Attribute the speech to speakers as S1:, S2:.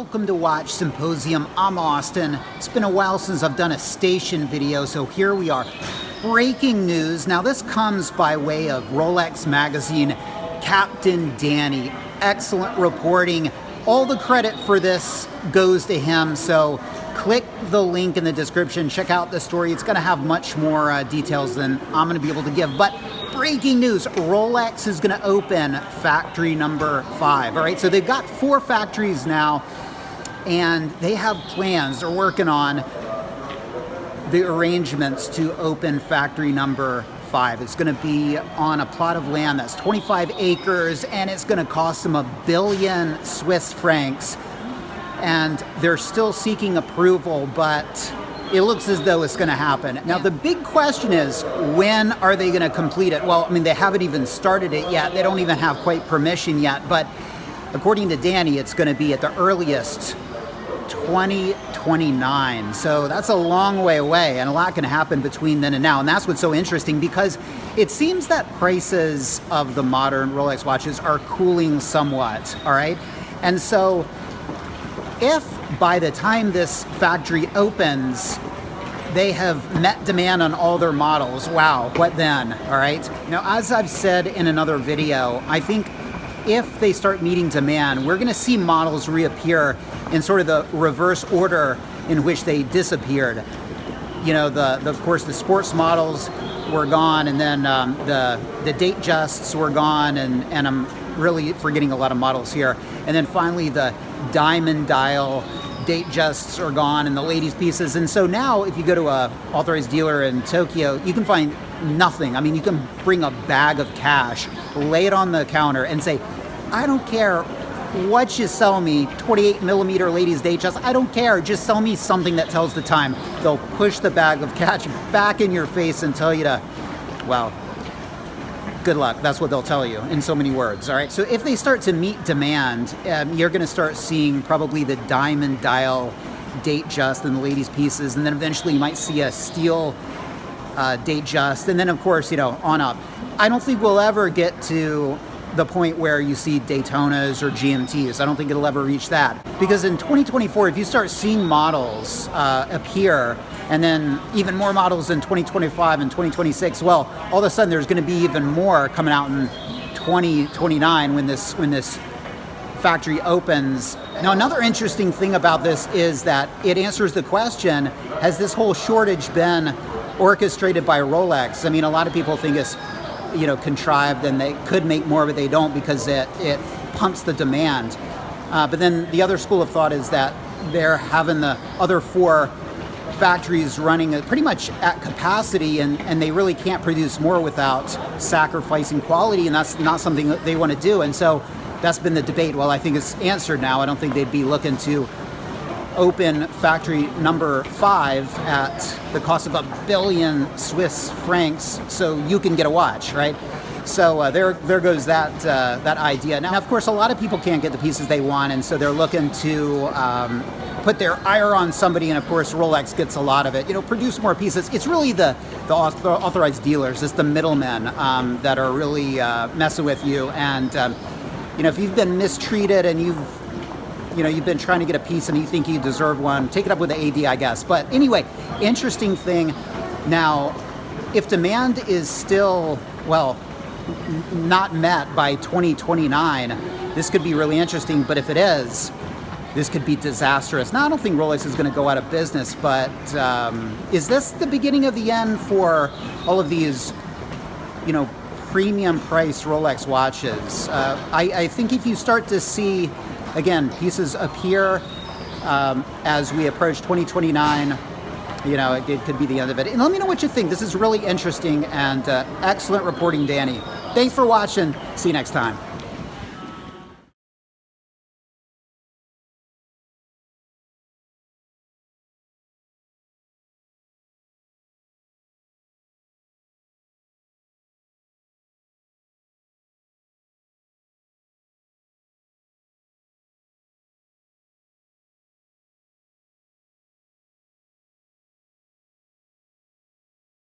S1: Welcome to Watch Symposium. I'm Austin. It's been a while since I've done a station video, so here we are. Breaking news. Now this comes by way of Rolex magazine, Captain Danny. Excellent reporting. All the credit for this goes to him, so click the link in the description. Check out the story. It's going to have much more details than I'm going to be able to give. But breaking news, Rolex is going to open factory number 5. All right, so they've got 4 factories now, and they have plans. They're working on the arrangements to open factory number 5. It's going to be on a plot of land that's 25 acres, and it's going to cost them $1 billion Swiss francs. And they're still seeking approval, but it looks as though it's going to happen. Now, the big question is, when are they going to complete it? Well, I mean, they haven't even started it yet. They don't even have quite permission yet. But according to Danny, it's going to be at the earliest 2029. So that's a long way away, and a lot can happen between then and now. And that's what's so interesting, because it seems that prices of the modern Rolex watches are cooling somewhat, all right? And so if by the time this factory opens, they have met demand on all their models, wow, what then, all right? Now, as I've said in another video, I think if they start meeting demand, we're gonna see models reappear in sort of the reverse order in which they disappeared. You know, of course, the sports models were gone, and then the date justs were gone, and I'm really forgetting a lot of models here. And then finally, the diamond dial date justs are gone, and the ladies' pieces. And so now, if you go to a authorized dealer in Tokyo, you can find nothing. I mean, you can bring a bag of cash, lay it on the counter, and say, I don't care what you sell me, 28 millimeter ladies' date just, I don't care, just sell me something that tells the time. They'll push the bag of cash back in your face and tell you to, well, good luck. That's what they'll tell you in so many words, all right? So if they start to meet demand, you're gonna start seeing probably the diamond dial date just and the ladies' pieces, and then eventually you might see a steel date just, and then of course, you know, on up. I don't think we'll ever get to the point where you see Daytonas or GMTs. I don't think it'll ever reach that. Because in 2024, if you start seeing models appear, and then even more models in 2025 and 2026, well, all of a sudden there's gonna be even more coming out in 2029 when this factory opens. Now, another interesting thing about this is that it answers the question, has this whole shortage been orchestrated by Rolex? I mean, a lot of people think it's, you know, contrived, and they could make more, but they don't, because it pumps the demand. But then the other school of thought is that they're having the other 4 factories running pretty much at capacity, and they really can't produce more without sacrificing quality, and that's not something that they want to do. And so that's been the debate. Well, I think it's answered now. I don't think they'd be looking to open factory number 5 at the cost of $1 billion Swiss francs so you can get a watch, right? So there goes that idea. Now, of course, a lot of people can't get the pieces they want, and so they're looking to put their ire on somebody, and of course, Rolex gets a lot of it. You know, produce more pieces. It's really the authorized dealers, it's the middlemen that are really messing with you. And you know, if you've been mistreated and you've been trying to get a piece and you think you deserve one, take it up with the AD, I guess. But anyway, interesting thing. Now, if demand is still, well, not met by 2029, this could be really interesting. But if it is, this could be disastrous. Now, I don't think Rolex is going to go out of business, but is this the beginning of the end for all of these, you know, premium price Rolex watches? I think if you start to see, again, pieces appear as we approach 2029, you know, it could be the end of it. And let me know what you think. This is really interesting, and excellent reporting, Danny. Thanks for watching. See you next time.